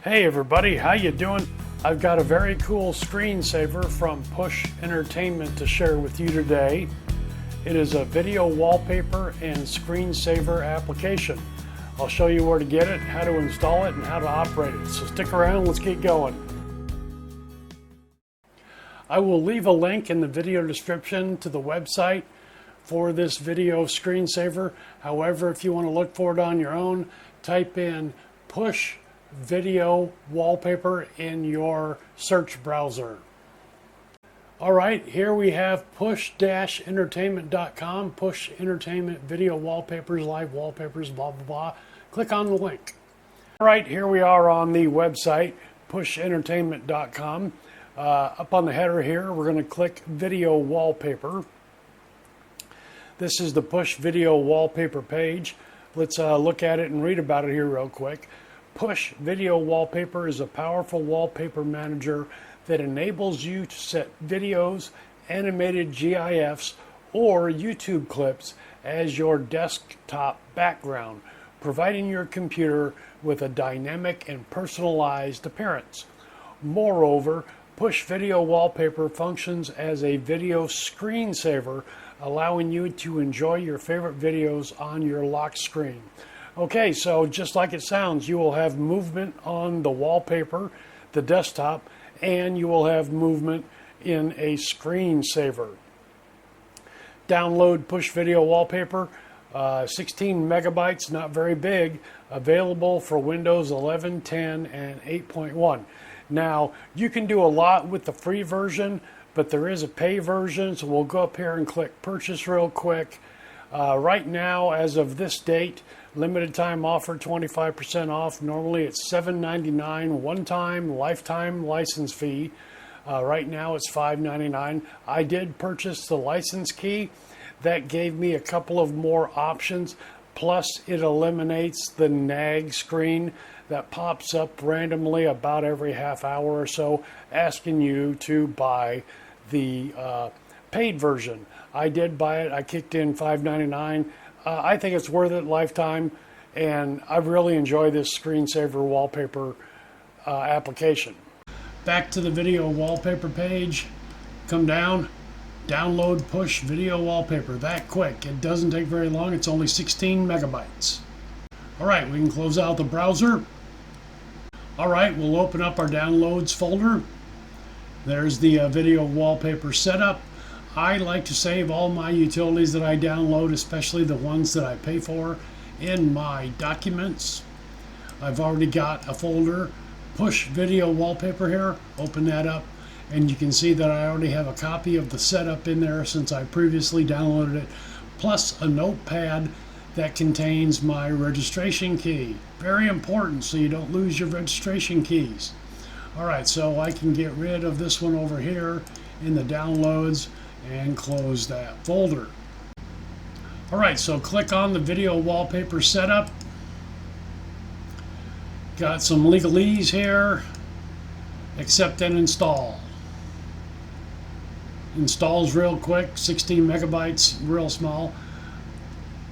Hey everybody, how you doing? I've got a very cool screensaver from Push Entertainment to share with you today. It is a video wallpaper and screensaver application. I'll show you where to get it, how to install it, and how to operate it. So stick around, let's get going. I will leave a link in the video description to the website for this video screensaver. However, if you want to look for it on your own, type in Push Video Wallpaper in your search browser. Alright, here we have push-entertainment.com, Push Entertainment Video Wallpapers, Live Wallpapers, blah blah blah. Click on the link. Alright, here we are on the website, push-entertainment.com. Up on the header here, we're going to click Video Wallpaper. This is the Push Video Wallpaper page. Let's look at it and read about it here real quick. Push Video Wallpaper is a powerful wallpaper manager that enables you to set videos, animated GIFs, or YouTube clips as your desktop background, providing your computer with a dynamic and personalized appearance. Moreover, Push Video Wallpaper functions as a video screensaver, allowing you to enjoy your favorite videos on your lock screen. Okay, so just like it sounds, you will have movement on the wallpaper, the desktop, and you will have movement in a screensaver. Download Push Video Wallpaper, 16 megabytes, not very big, available for Windows 11, 10, and 8.1. Now, you can do a lot with the free version, but there is a pay version, so we'll go up here and click Purchase real quick. Right now, as of this date, limited time offer, 25% off. Normally it's $7.99 one-time lifetime license fee. Right now it's $5.99. I did purchase the license key. That gave me a couple of more options. Plus it eliminates the nag screen that pops up randomly about every half hour or so asking you to buy the paid version. I did buy it. I kicked in $5.99. I think it's worth it lifetime, and I really enjoy this screensaver wallpaper application. Back to the video wallpaper page. Come down, download Push Video Wallpaper. That quick. It doesn't take very long. It's only 16 megabytes. Alright, we can close out the browser. Alright, we'll open up our downloads folder. There's the video wallpaper setup. I like to save all my utilities that I download, especially the ones that I pay for, in my documents. I've already got a folder, Push Video Wallpaper here. Open that up, and you can see that I already have a copy of the setup in there since I previously downloaded it, plus a notepad that contains my registration key. Very important so you don't lose your registration keys. Alright, so I can get rid of this one over here in the downloads and close that folder. Alright, so click on the video wallpaper setup. Got some legalese here. Accept and install. Installs real quick, 16 megabytes, real small.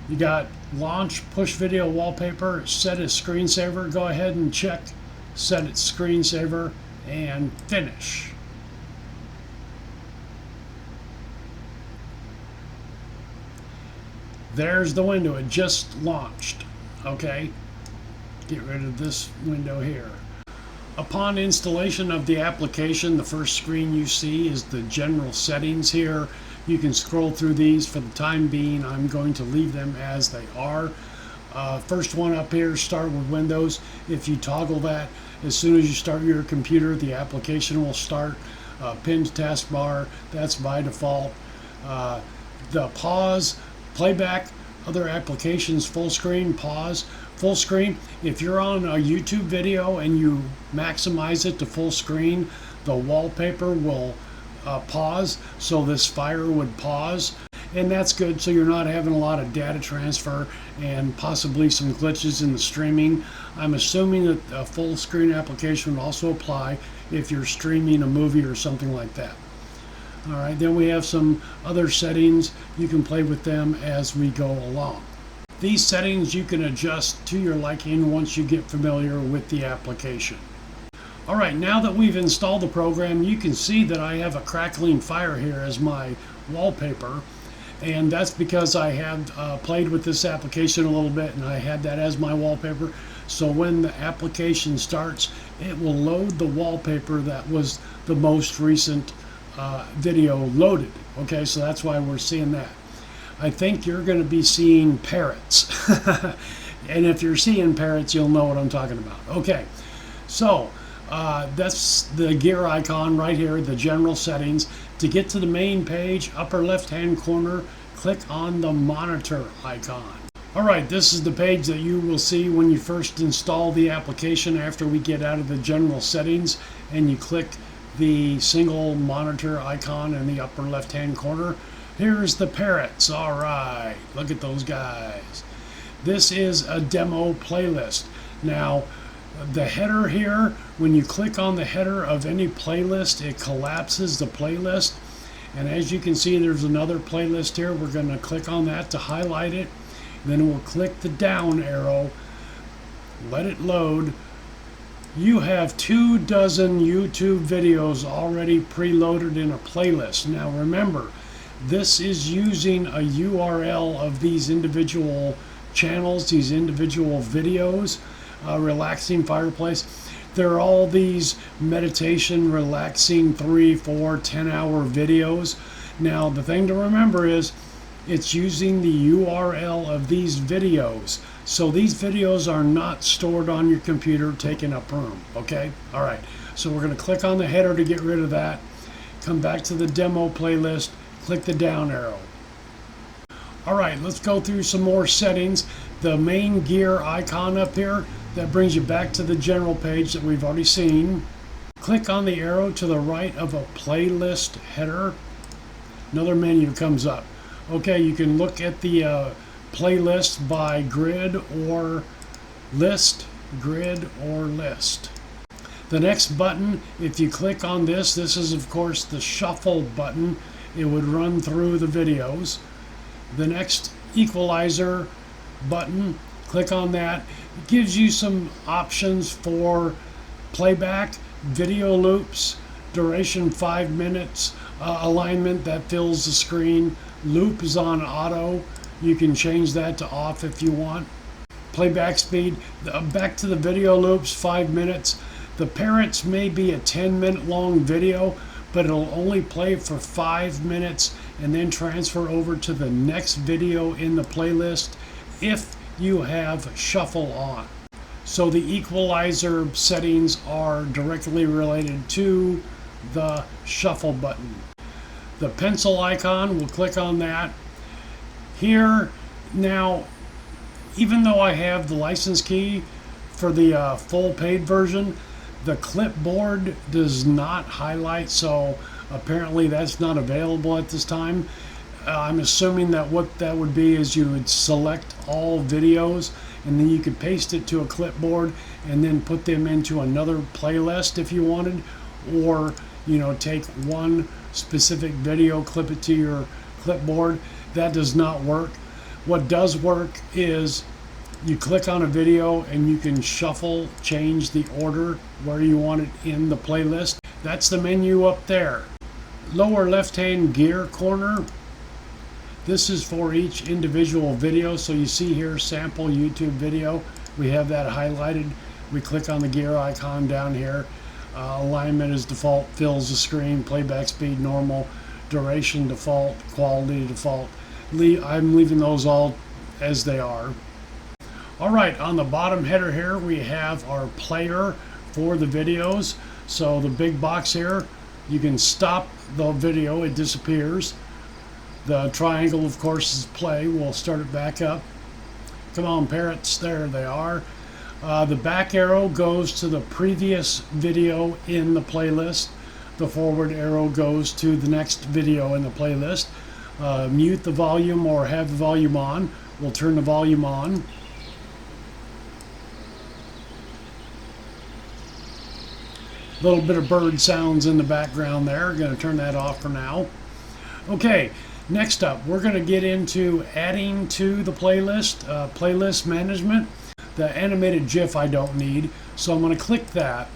You got launch Push Video Wallpaper, set as screensaver. Go ahead and check set its screensaver and finish. There's the window. It just launched. Okay, get rid of this window here. Upon installation of the application, the first screen you see is the general settings here. You can scroll through these. For the time being, I'm going to leave them as they are. First one up here, start with Windows. If you toggle that, as soon as you start your computer, the application will start. Pinned taskbar, that's by default. The pause, playback, other applications, full screen, pause, full screen. If you're on a YouTube video and you maximize it to full screen, the wallpaper will pause, so this fire would pause. And that's good, so you're not having a lot of data transfer and possibly some glitches in the streaming. I'm assuming that a full screen application would also apply if you're streaming a movie or something like that. Alright, then we have some other settings. You can play with them as we go along. These settings you can adjust to your liking once you get familiar with the application. All right, now that we've installed the program, you can see that I have a crackling fire here as my wallpaper. And that's because I had played with this application a little bit and I had that as my wallpaper. So when the application starts, it will load the wallpaper that was the most recent video loaded. Okay, so that's why we're seeing that. I think you're going to be seeing parrots. And if you're seeing parrots, you'll know what I'm talking about. Okay, so that's the gear icon right here, the general settings. To get to the main page, upper left hand corner, click on the monitor icon. Alright, this is the page that you will see when you first install the application after we get out of the general settings, and you click the single monitor icon in the upper left hand corner. Here's the parrots. Alright, look at those guys. This is a demo playlist. Now, the header here, when you click on the header of any playlist, it collapses the playlist. And as you can see, there's another playlist here. We're going to click on that to highlight it. Then we'll click the down arrow, let it load. You have 24 YouTube videos already preloaded in a playlist. Now remember, this is using a URL of these individual channels, these individual videos. Relaxing fireplace. There are all these meditation, relaxing 3, 4, 10-hour videos. Now the thing to remember is it's using the URL of these videos. So these videos are not stored on your computer taking up room. Okay? Alright. So we're going to click on the header to get rid of that. Come back to the demo playlist. Click the down arrow. Alright, let's go through some more settings. The main gear icon up here, that brings you back to the general page that we've already seen. Click on the arrow to the right of a playlist header. Another menu comes up. Okay, you can look at the playlist by grid or list. Grid or list. The next button, if you click on this, this is of course the shuffle button. It would run through the videos. The next equalizer button, click on that. It gives you some options for playback, video loops, duration 5 minutes, alignment that fills the screen. Loop is on auto. You can change that to off if you want. Playback speed, back to the video loops, 5 minutes. The parrots may be a 10-minute long video, but it'll only play for 5 minutes and then transfer over to the next video in the playlist if you have shuffle on. So the equalizer settings are directly related to the shuffle button. The pencil icon, we'll click on that. Here, now, even though I have the license key for the full paid version, the clipboard does not highlight, so apparently that's not available at this time. I'm assuming that what that would be is you would select all videos and then you could paste it to a clipboard and then put them into another playlist if you wanted, or take one specific video, clip it to your clipboard. That does not work. What does work is you click on a video and you can shuffle, change the order where you want it in the playlist. That's the menu up there. Lower left hand gear corner, this is for each individual video. So you see here, sample YouTube video. We have that highlighted. We click on the gear icon down here. Alignment is default, fills the screen, playback speed normal, duration default, quality default. I'm leaving those all as they are. Alright, on the bottom header here we have our player for the videos. So the big box here, you can stop the video, it disappears. The triangle, of course, is play. We'll start it back up. Come on, parrots, there they are. The back arrow goes to the previous video in the playlist. The forward arrow goes to the next video in the playlist. Mute the volume or have the volume on. We'll turn the volume on. A little bit of bird sounds in the background there. Going to turn that off for now. Okay, next up, we're going to get into adding to the playlist, playlist management. The animated GIF I don't need, so I'm going to click that.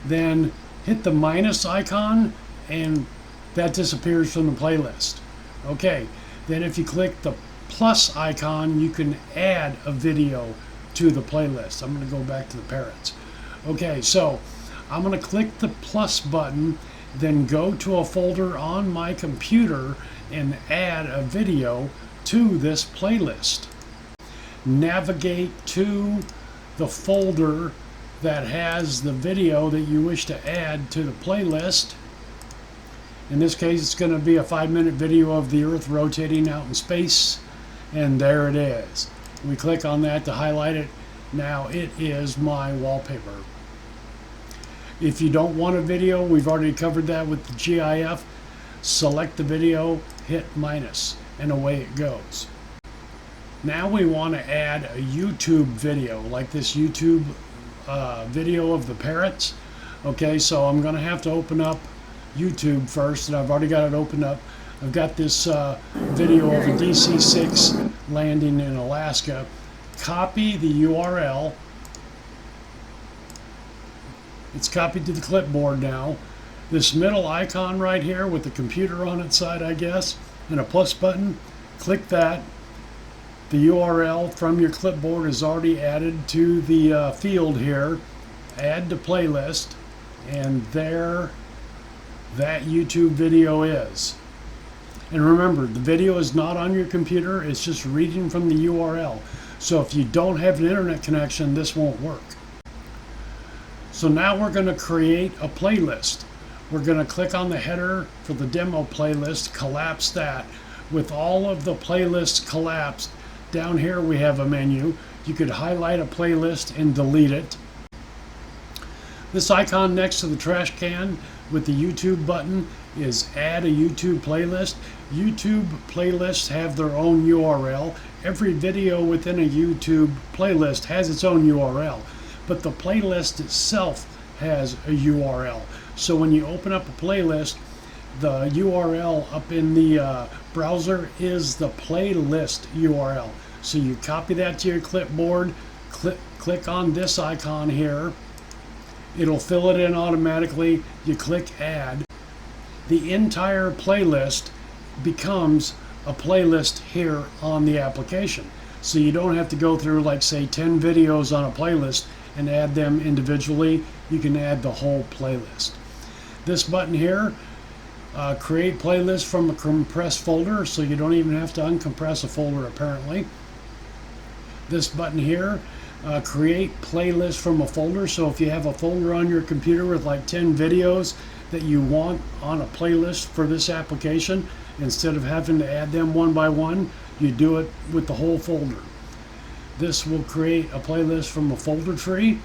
then hit the minus icon and that disappears from the playlist. Okay, then if you click the plus icon, you can add a video to the playlist. I'm going to go back to the parrots. Okay, so I'm going to click the plus button, then go to a folder on my computer and add a video to this playlist. Navigate to the folder that has the video that you wish to add to the playlist. In this case, it's going to be a 5-minute video of the Earth rotating out in space, and there it is. We click on that to highlight it. Now it is my wallpaper. If you don't want a video, we've already covered that with the GIF. Select the video, hit minus, and away it goes. Now we want to add a YouTube video, like this YouTube video of the parrots. Okay, so I'm going to have to open up YouTube first, and I've already got it opened up. I've got this video of a DC-6 landing in Alaska. Copy the URL. It's copied to the clipboard now. This middle icon right here with the computer on its side, I guess, and a plus button, click that. The URL from your clipboard is already added to the field here. Add to playlist, and there that YouTube video is. And remember, the video is not on your computer, it's just reading from the URL. So if you don't have an internet connection, this won't work. So now we're going to create a playlist. We're going to click on the header for the demo playlist, collapse that. With all of the playlists collapsed, down here we have a menu. You could highlight a playlist and delete it. This icon next to the trash can with the YouTube button is add a YouTube playlist. YouTube playlists have their own URL. Every video within a YouTube playlist has its own URL, but the playlist itself has a URL. So when you open up a playlist, the URL up in the browser is the playlist URL. So you copy that to your clipboard, click on this icon here. It'll fill it in automatically. You click add. The entire playlist becomes a playlist here on the application. So you don't have to go through, like, say 10 videos on a playlist and add them individually. You can add the whole playlist. This button here, create playlist from a compressed folder, so you don't even have to uncompress a folder apparently. This button here, create playlist from a folder. So if you have a folder on your computer with like 10 videos that you want on a playlist for this application, instead of having to add them one by one, you do it with the whole folder. This will create a playlist from a folder tree,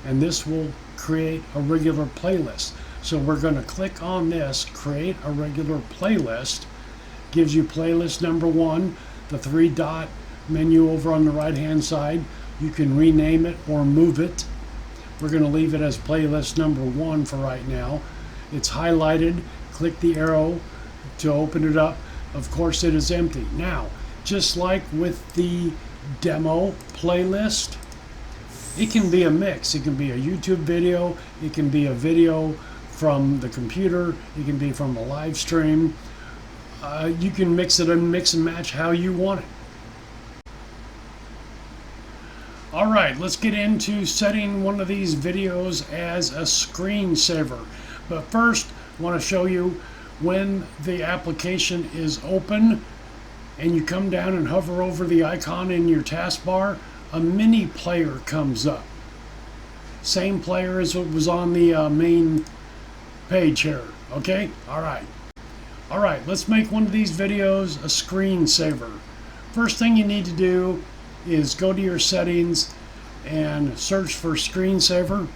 and this will create a regular playlist. So we're going to click on this, create a regular playlist. Gives you playlist number 1, the 3-dot menu over on the right hand side. You can rename it or move it. We're going to leave it as playlist number 1 for right now. It's highlighted. Click the arrow to open it up. Of course it is empty. Now, just like with the demo playlist, it can be a mix. It can be a YouTube video, it can be a video from the computer, it can be from a live stream. You can mix it and mix and match how you want it. Alright, let's get into setting one of these videos as a screensaver. But first, I want to show you when the application is open and you come down and hover over the icon in your taskbar, a mini player comes up. Same player as what was on the main page here. Okay? Alright, let's make one of these videos a screensaver. First thing you need to do is go to your settings and search for screensaver.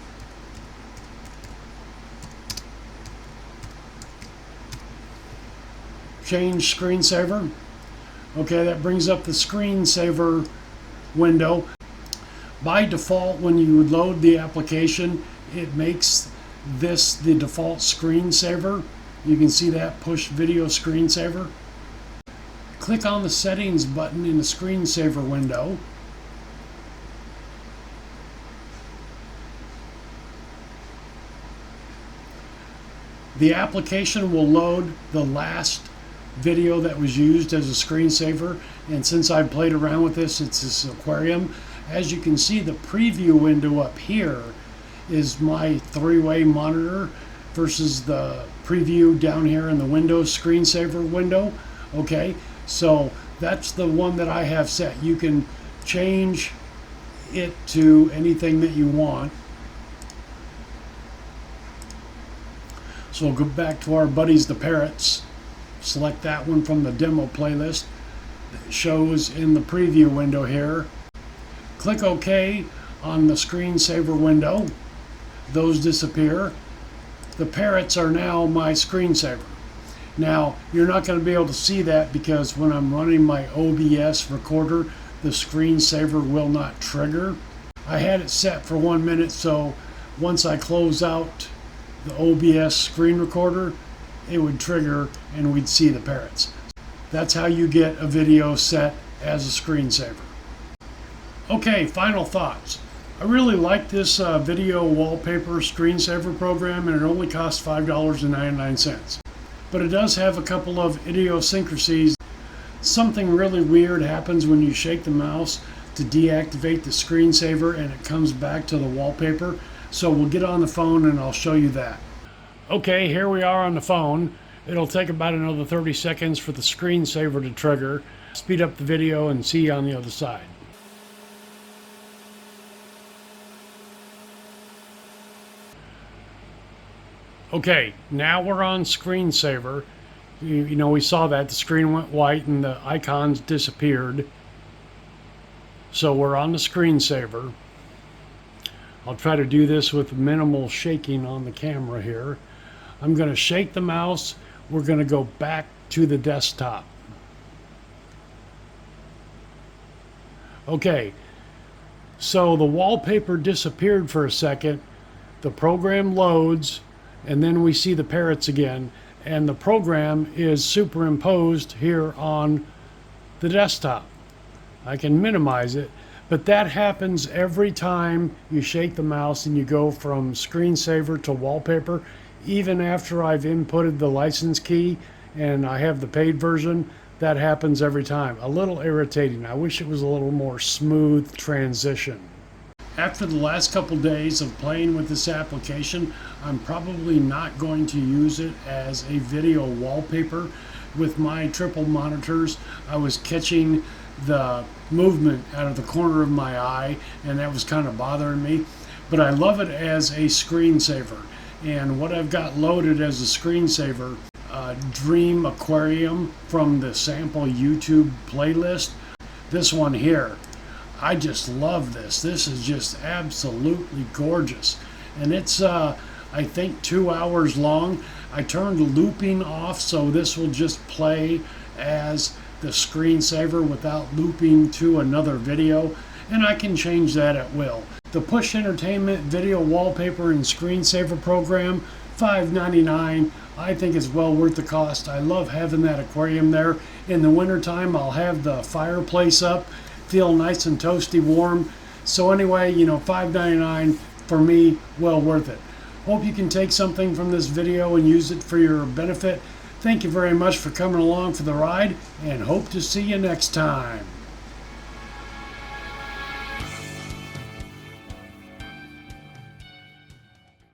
Change screensaver. Okay, that brings up the screensaver window. By default, when you load the application, it makes this the default screensaver. You can see that push video screensaver. Click on the settings button in the screensaver window. The application will load the last video that was used as a screensaver, and since I've played around with this, it's this aquarium. As you can see, the preview window up here is my three-way monitor versus the preview down here in the Windows screensaver window. Okay, so that's the one that I have set. You can change it to anything that you want. So we'll go back to our buddies the parrots. Select that one from the demo playlist. It shows in the preview window here. Click OK on the screensaver window. Those disappear. The parrots are now my screensaver. Now, you're not going to be able to see that because when I'm running my OBS recorder, the screensaver will not trigger. I had it set for 1 minute, so once I close out the OBS screen recorder, it would trigger and we'd see the parrots. That's how you get a video set as a screensaver. Okay, final thoughts. I really like this video wallpaper screensaver program, and it only costs $5.99. But it does have a couple of idiosyncrasies. Something really weird happens when you shake the mouse to deactivate the screensaver and it comes back to the wallpaper. So we'll get on the phone and I'll show you that. Okay, here we are on the phone. It'll take about another 30 seconds for the screensaver to trigger. Speed up the video and see you on the other side. Okay, now we're on screensaver. You know, we saw that the screen went white and the icons disappeared. So we're on the screensaver. I'll try to do this with minimal shaking on the camera here. I'm going to shake the mouse. We're going to go back to the desktop. Okay, so the wallpaper disappeared for a second. The program loads, and then we see the parrots again. And the program is superimposed here on the desktop. I can minimize it, but that happens every time you shake the mouse and you go from screensaver to wallpaper. Even after I've inputted the license key and I have the paid version, that happens every time. A little irritating. I wish it was a little more smooth transition. After the last couple days of playing with this application, I'm probably not going to use it as a video wallpaper. With my triple monitors, I was catching the movement out of the corner of my eye, and that was kind of bothering me. But I love it as a screensaver. And what I've got loaded as a screensaver, Dream Aquarium from the sample YouTube playlist. This one here. I just love this. This is just absolutely gorgeous. And it's, I think, 2 hours long. I turned looping off, so this will just play as the screensaver without looping to another video. And I can change that at will. The Push Entertainment video wallpaper and screensaver program, $5.99. I think it's well worth the cost. I love having that aquarium there. In the wintertime, I'll have the fireplace up. Feel nice and toasty warm. So anyway, you know, $5.99 for me, well worth it. Hope you can take something from this video and use it for your benefit. Thank you very much for coming along for the ride, and hope to see you next time.